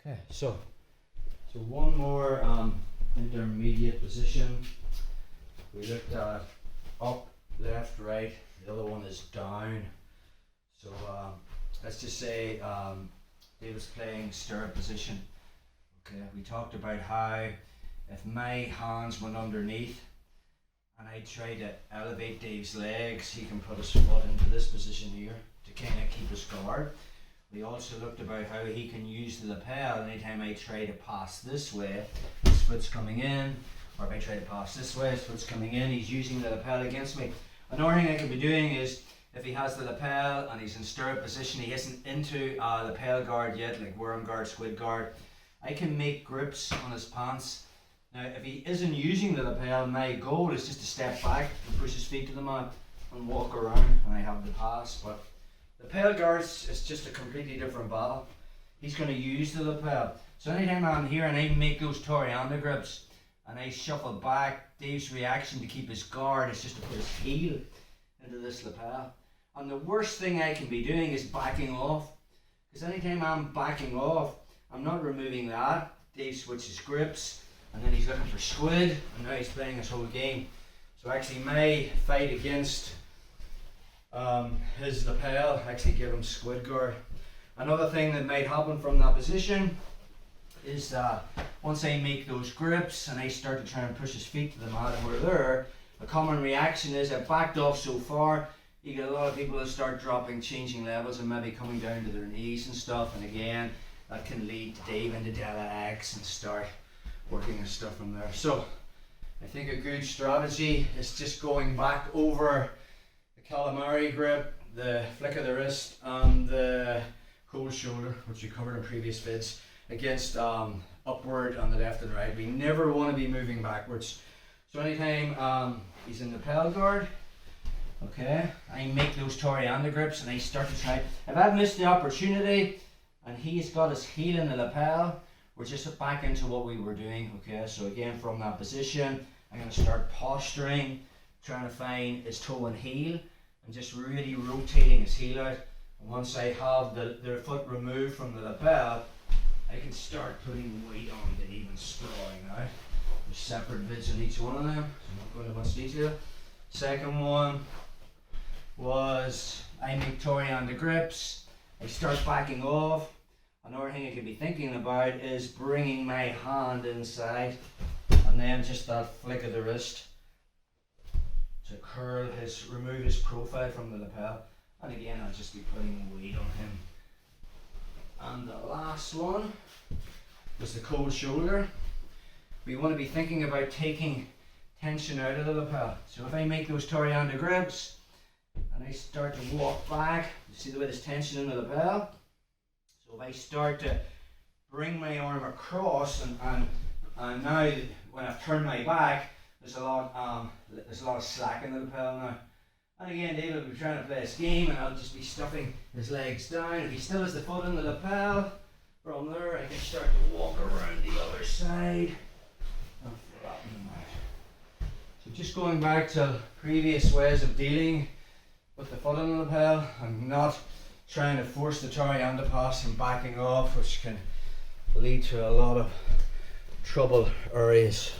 Okay, so one more intermediate position. We looked at up, left, right. The other one is down. So let's just say David's playing stirrup position. Okay, we talked about how if my hands went underneath and I try to elevate Dave's legs, he can put his foot into this position here to kind of keep his guard. We also looked about how he can use the lapel anytime I try to pass this way, his foot's coming in, or if I try to pass this way, his foot's coming in, he's using the lapel against me. Another thing I could be doing is, if he has the lapel and he's in stirrup position, he isn't into lapel guard yet, like worm guard, squid guard, I can make grips on his pants. Now if he isn't using the lapel, my goal is just to step back and push his feet to the mat and walk around and I have the pass. But lapel guards is just a completely different battle. He's going to use the lapel. So anytime I'm here and I make those Torianda grips and I shuffle back, Dave's reaction to keep his guard is just to put his heel into this lapel. And the worst thing I can be doing is backing off. Because anytime I'm backing off, I'm not removing that. Dave switches grips and then he's looking for squid and now he's playing his whole game. So actually my fight against his lapel actually give him squid guard. Another thing that might happen from that position is that once I make those grips and I start to try and push his feet to the mat and we're there, a common reaction is I backed off so far, you get a lot of people that start dropping, changing levels and maybe coming down to their knees and stuff, and again that can lead Dave into Della X and start working and stuff from there. So I think a good strategy is just going back over the calamari grip, the flick of the wrist and the cold shoulder, which we covered in previous vids, against upward on the left and right. We never want to be moving backwards. So anytime he's in the lapel guard, okay, I make those Torianda grips and I start to try. If I've missed the opportunity and he's got his heel in the lapel, we're just back into what we were doing. Okay, so again from that position, I'm going to start posturing, trying to find his toe and heel and just really rotating his heel out. And once I have the foot removed from the lapel, I can start putting weight on Dave and scoring now. There's separate vids on each one of them, so I'm not going into much detail. Second one was I make Torianda grips, I start backing off. Another thing I could be thinking about is bringing my hand inside and then just that flick of the wrist to remove his profile from the lapel. And again, I'll just be putting weight on him. And the last one was the cold shoulder. We want to be thinking about taking tension out of the lapel. So if I make those Torianda grips and I start to walk back, you see the way there's tension in the lapel? So if I start to bring my arm across and now when I've turned my back, there's a lot of slack in the lapel now. And again, David will be trying to play this game and I'll just be stuffing his legs down. If he still has the foot in the lapel, from there I can start to walk around the other side and flatten him out. So just going back to previous ways of dealing with the foot in the lapel, I'm not trying to force the Torianda pass and backing off, which can lead to a lot of trouble areas.